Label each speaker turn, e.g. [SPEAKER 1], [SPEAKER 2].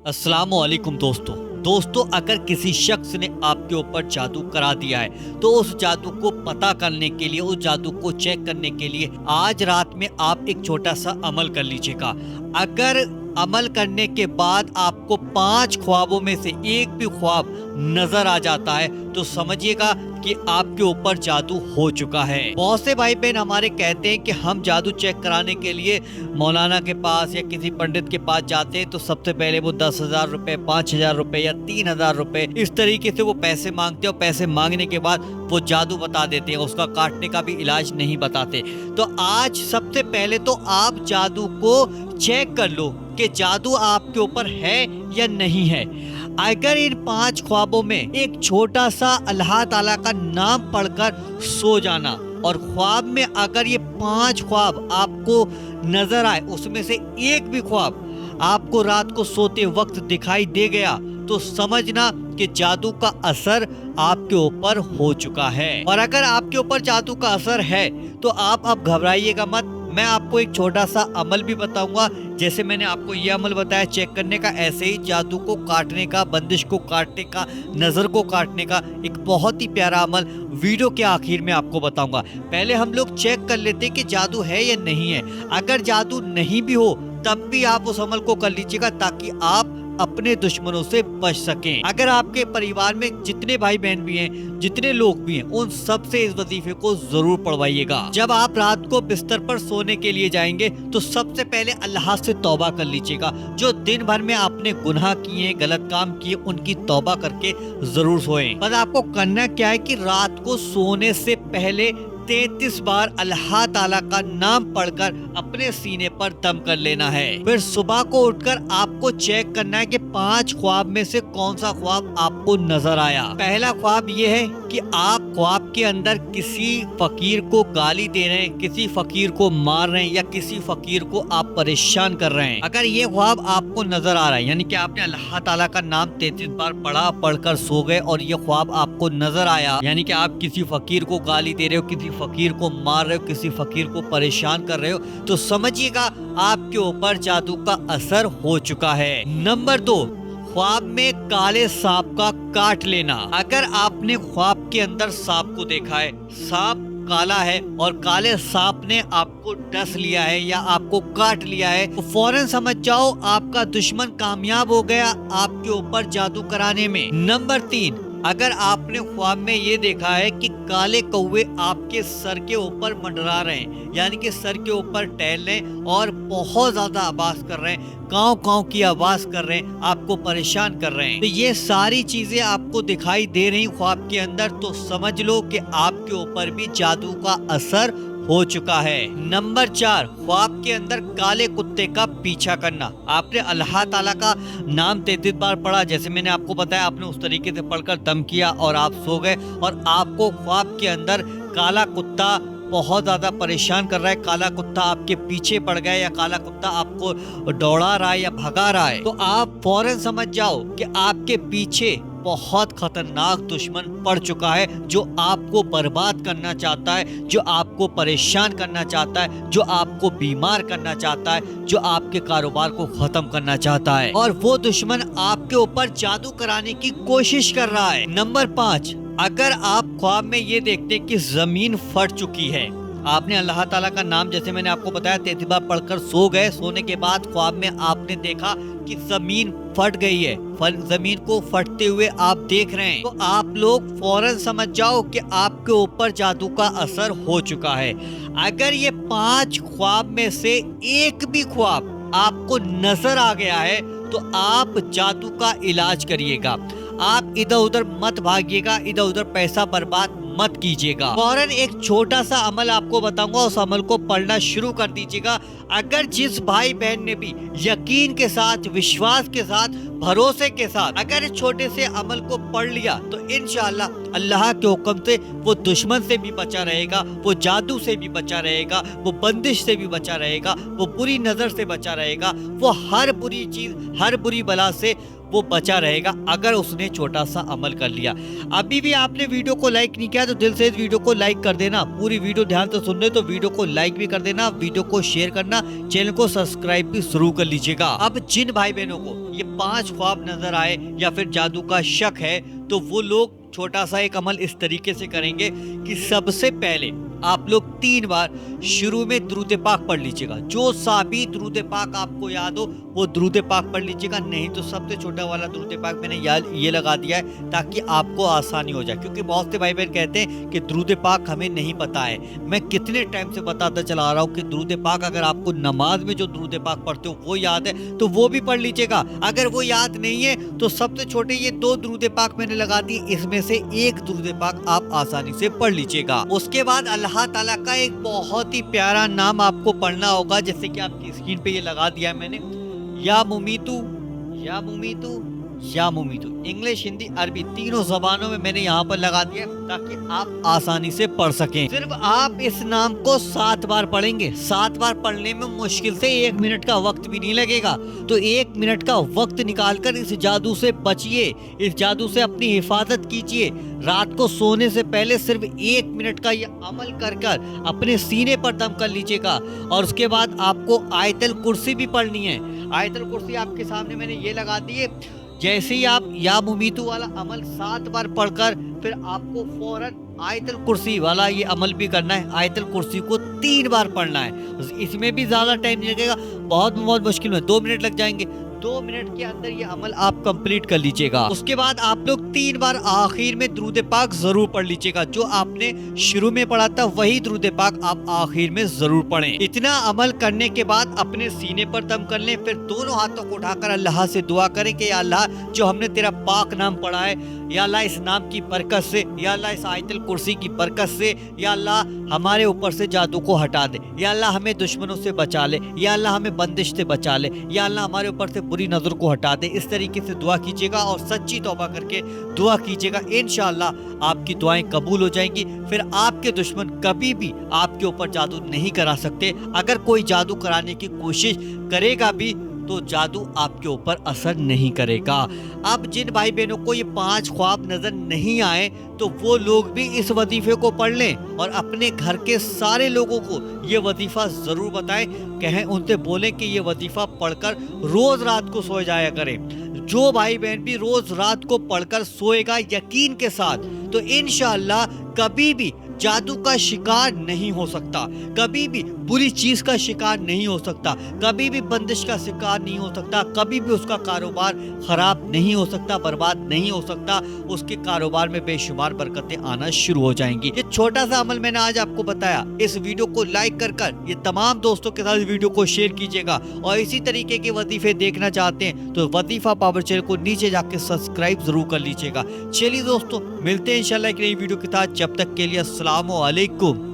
[SPEAKER 1] अस्सलाम वालेकुम दोस्तों, अगर किसी शख्स ने आपके ऊपर जादू करा दिया है तो उस जादू को पता करने के लिए, उस जादू को चेक करने के लिए आज रात में आप एक छोटा सा अमल कर लीजिएगा। अगर अमल करने के बाद आपको 5 ख्वाबों में से एक भी ख्वाब नजर आ जाता है तो समझिएगा कि आपके ऊपर जादू हो चुका है। बहुत से भाई बहन हमारे कहते हैं कि हम जादू चेक कराने के लिए मौलाना के पास या किसी पंडित के पास जाते हैं तो सबसे पहले वो 10,000 रुपए, 5,000 रुपए या 3,000 रुपए इस तरीके से वो पैसे मांगते हैं और पैसे मांगने के बाद वो जादू बता देते हैं, उसका काटने का भी इलाज नहीं बताते। तो आज सबसे पहले तो आप जादू को चेक कर लो कि जादू आपके ऊपर है या नहीं है। अगर इन 5 ख्वाबों में एक छोटा सा अल्लाह ताला का नाम पढ़कर सो जाना और ख्वाब में अगर ये 5 ख्वाब आपको नजर आए, उसमें से एक भी ख्वाब आपको रात को सोते वक्त दिखाई दे गया तो समझना कि जादू का असर आपके ऊपर हो चुका है। और अगर आपके ऊपर जादू का असर है तो आप अब घबराइएगा मत। मैं आपको एक छोटा सा अमल भी बताऊंगा, जैसे मैंने आपको ये अमल बताया चेक करने का, ऐसे ही जादू को काटने का, बंदिश को काटने का, नजर को काटने का एक बहुत ही प्यारा अमल वीडियो के आखिर में आपको बताऊंगा। पहले हम लोग चेक कर लेते हैं कि जादू है या नहीं है। अगर जादू नहीं भी हो तब भी आप उस अमल को कर लीजिएगा ताकि आप अपने दुश्मनों से बच सकें। अगर आपके परिवार में जितने भाई बहन भी हैं, जितने लोग भी हैं, उन सब से इस वजीफे को जरूर पढ़वाइएगा। जब आप रात को बिस्तर पर सोने के लिए जाएंगे तो सबसे पहले अल्लाह से तौबा कर लीजिएगा। जो दिन भर में आपने गुनाह किए, गलत काम किए, उनकी तौबा करके जरूर सोएं। बस आपको करना क्या है कि रात को सोने से पहले 33 बार अल्लाह ताला का नाम पढ़कर अपने सीने पर दम कर लेना है। फिर सुबह को उठकर आपको चेक करना है कि 5 ख्वाब में से कौन सा ख्वाब आपको नजर आया। पहला ख्वाब ये है कि आप ख्वाब के अंदर किसी फकीर को गाली दे रहे हैं, किसी फकीर को मार रहे हैं या किसी फकीर को आप परेशान कर रहे हैं। अगर ये ख्वाब आपको नजर आ रहा है, यानी कि आपने अल्लाह ताला का नाम 33 बार पढ़कर सो गए और ये ख्वाब आपको नजर आया, यानी कि आप किसी फकीर को गाली दे रहे हो, किसी फकीर को मार रहे हो, किसी फकीर को परेशान कर रहे हो, तो समझिएगा आपके ऊपर जादू का असर हो चुका है। नंबर 2, ख्वाब में काले सांप का काट लेना। अगर आपने ख्वाब के अंदर सांप को देखा है, सांप काला है और काले सांप ने आपको डस लिया है या आपको काट लिया है, तो फौरन समझ जाओ आपका दुश्मन कामयाब हो गया आपके ऊपर जादू कराने में। नंबर 3, अगर आपने ख्वाब में ये देखा है कि काले कौवे आपके सर के ऊपर मंडरा रहे हैं, यानी कि सर के ऊपर टहल रहे हैं और बहुत ज्यादा आवाज कर रहे हैं, काव काव की आवाज कर रहे हैं, आपको परेशान कर रहे हैं, तो ये सारी चीजें आपको दिखाई दे रही ख्वाब के अंदर, तो समझ लो कि आपके ऊपर भी जादू का असर हो चुका है। नंबर 4, ख्वाब के अंदर काले कुत्ते का पीछा करना। आपने अल्लाह ताला का नाम 33 बार पढ़ा, जैसे मैंने आपको बताया, आपने उस तरीके से पढ़कर दम किया और आप सो गए और आपको ख्वाब के अंदर काला कुत्ता बहुत ज्यादा परेशान कर रहा है, काला कुत्ता आपके पीछे पड़ गया या काला कुत्ता आपको दौड़ा रहा है या भगा रहा है, तो आप फौरन समझ जाओ कि आपके पीछे बहुत खतरनाक दुश्मन पड़ चुका है जो आपको बर्बाद करना चाहता है, जो आपको परेशान करना चाहता है, जो आपको बीमार करना चाहता है, जो आपके कारोबार को खत्म करना चाहता है, और वो दुश्मन आपके ऊपर जादू कराने की कोशिश कर रहा है। नंबर 5, अगर आप ख्वाब में ये देखते हैं कि जमीन फट चुकी है, आपने अल्लाह ताला का नाम, जैसे मैंने आपको बताया, 33 बार पढ़कर सो गए, सोने के बाद ख्वाब में आपने देखा कि जमीन फट गई है, जमीन को फटते हुए आप देख रहे हैं, तो आप लोग फौरन समझ जाओ कि आपके ऊपर जादू का असर हो चुका है। अगर ये 5 ख्वाब में से एक भी ख्वाब आपको नजर आ गया है तो आप जादू का इलाज करिएगा। आप इधर उधर मत भागिएगा, इधर उधर पैसा बर्बाद मत कीजिएगा। फौरन एक छोटा सा अमल आपको बताऊंगा, उस अमल को पढ़ना शुरू कर दीजिएगा। अगर जिस भाई बहन ने भी यकीन के साथ, विश्वास के साथ, भरोसे के साथ अगर इस छोटे से अमल को पढ़ लिया तो इंशाअल्लाह अल्लाह के हुक्म से वो दुश्मन से भी बचा रहेगा, वो जादू से भी बचा रहेगा, वो बंदिश से भी बचा रहेगा, वो बुरी नजर से बचा रहेगा, वो हर बुरी चीज, हर बुरी बला से वो बचा रहेगा अगर उसने छोटा सा अमल कर लिया। अभी भी आपने वीडियो को लाइक नहीं किया तो दिल से इस वीडियो को लाइक कर देना। पूरी वीडियो ध्यान से सुन रहे तो वीडियो को लाइक भी कर देना, वीडियो को शेयर करना, चैनल को सब्सक्राइब भी शुरू कर लीजिएगा। अब जिन भाई बहनों को ये 5 ख्वाब नजर आए या फिर जादू का शक है तो वो लोग छोटा सा एक अमल इस तरीके से करेंगे कि सबसे पहले आप लोग 3 बार शुरू में दुरूद पाक पढ़ लीजिएगा। जो साबी दुरूद पाक आपको याद हो वो दुरूद पाक पढ़ लीजिएगा, नहीं तो सबसे छोटा वाला दुरूद पाक मैंने ये लगा दिया है ताकि आपको आसानी हो जाए। क्योंकि बहुत से भाई बहन कहते हैं कि दुरूद पाक हमें नहीं पता है। मैं कितने टाइम से बताता चला आ रहा हूँ कि दुरूद पाक अगर आपको नमाज में जो दुरूद पाक पढ़ते हो वो याद है तो वो भी पढ़ लीजिएगा। अगर वो याद नहीं है तो सबसे छोटे ये 2 दुरूद पाक मैंने लगा दिए, इसमें से एक दुरूद पाक आप आसानी से पढ़ लीजिएगा। उसके बाद अल्लाह ताला का एक बहुत ही प्यारा नाम आपको पढ़ना होगा, जैसे कि आपकी स्क्रीन पे ये लगा दिया है मैंने, या मुमीतु या मुमीतु या मुमीतु। इंग्लिश, हिंदी, अरबी तीनों जबानों में मैंने यहाँ पर लगा दिया ताकि आप आसानी से पढ़ सकें। सिर्फ आप इस नाम को 7 बार पढ़ेंगे। 7 बार पढ़ने में मुश्किल से 1 मिनट का वक्त भी नहीं लगेगा। तो 1 मिनट का वक्त निकालकर इस जादू से बचिए, इस जादू से अपनी हिफाजत कीजिए। रात को सोने से पहले सिर्फ 1 मिनट का ये अमल कर अपने सीने पर दम कर लीजिएगा। और उसके बाद आपको आयतल कुर्सी भी पढ़नी है। आयतल कुर्सी आपके सामने मैंने ये लगा दी है। जैसे ही आप या मुमीतु वाला अमल 7 बार पढ़कर फिर आपको फौरन आयतल कुर्सी वाला ये अमल भी करना है। आयतल कुर्सी को 3 बार पढ़ना है। इसमें भी ज्यादा टाइम नहीं लगेगा, बहुत मुश्किल में 2 मिनट लग जाएंगे। 2 मिनट के अंदर ये अमल आप कंप्लीट कर लीजिएगा। उसके बाद आप लोग 3 बार आखिर में दुरूद पाक जरूर पढ़ लीजिएगा। जो आपने शुरू में पढ़ा था वही दुरूद पाक आप आखिर में जरूर पढ़ें। इतना अमल करने के बाद अपने सीने पर दम कर लें, फिर दोनों हाथों को उठाकर अल्लाह से दुआ करें कि या अल्लाह, जो हमने तेरा पाक नाम पढ़ा है, या अल्लाह इस नाम की बरकत से, या अल्लाह इस आयतल कुर्सी की बरकत से, या अल्लाह हमारे ऊपर से जादू को हटा दे, या अल्लाह हमें दुश्मनों से बचा ले, या अल्लाह हमें बंदिश से बचा ले, या अल्लाह हमारे ऊपर से बुरी नजर को हटा दे। इस तरीके से दुआ कीजिएगा और सच्ची तौबा करके दुआ कीजिएगा। इंशाअल्लाह आपकी दुआएं कबूल हो जाएंगी। फिर आपके दुश्मन कभी भी आपके ऊपर जादू नहीं करा सकते। अगर कोई जादू कराने की कोशिश करेगा भी तो जादू आपके ऊपर असर नहीं करेगा। अब जिन भाई बहनों को ये 5 ख्वाब नजर नहीं आए तो वो लोग भी इस वजीफे को पढ़ लें और अपने घर के सारे लोगों को ये वजीफा जरूर बताएं। कहें, उनसे बोलें कि ये वजीफा पढ़कर रोज रात को सो जाया करें। जो भाई बहन भी रोज रात को पढ़कर सोएगा यकीन के साथ, तो इंशाअल्लाह कभी भी जादू का शिकार नहीं हो सकता, कभी भी बुरी चीज का शिकार नहीं हो सकता, कभी भी बंदिश का शिकार नहीं हो सकता, कभी भी उसका कारोबार खराब नहीं हो सकता, बर्बाद नहीं हो सकता। उसके कारोबार में बेशुमार बरकतें आना शुरू हो जाएंगी। ये छोटा सा अमल मैंने आज आपको बताया। इस वीडियो को लाइक कर ये तमाम दोस्तों के साथ वीडियो को शेयर कीजिएगा। और इसी तरीके के वजीफे देखना चाहते हैं तो वजीफा पावर चैनल को नीचे जाके सब्सक्राइब जरूर कर लीजिएगा। चलिए दोस्तों, मिलते हैं इंशाल्लाह एक नई वीडियो के साथ। जब तक के लिए अस्सलामु अलैकुम।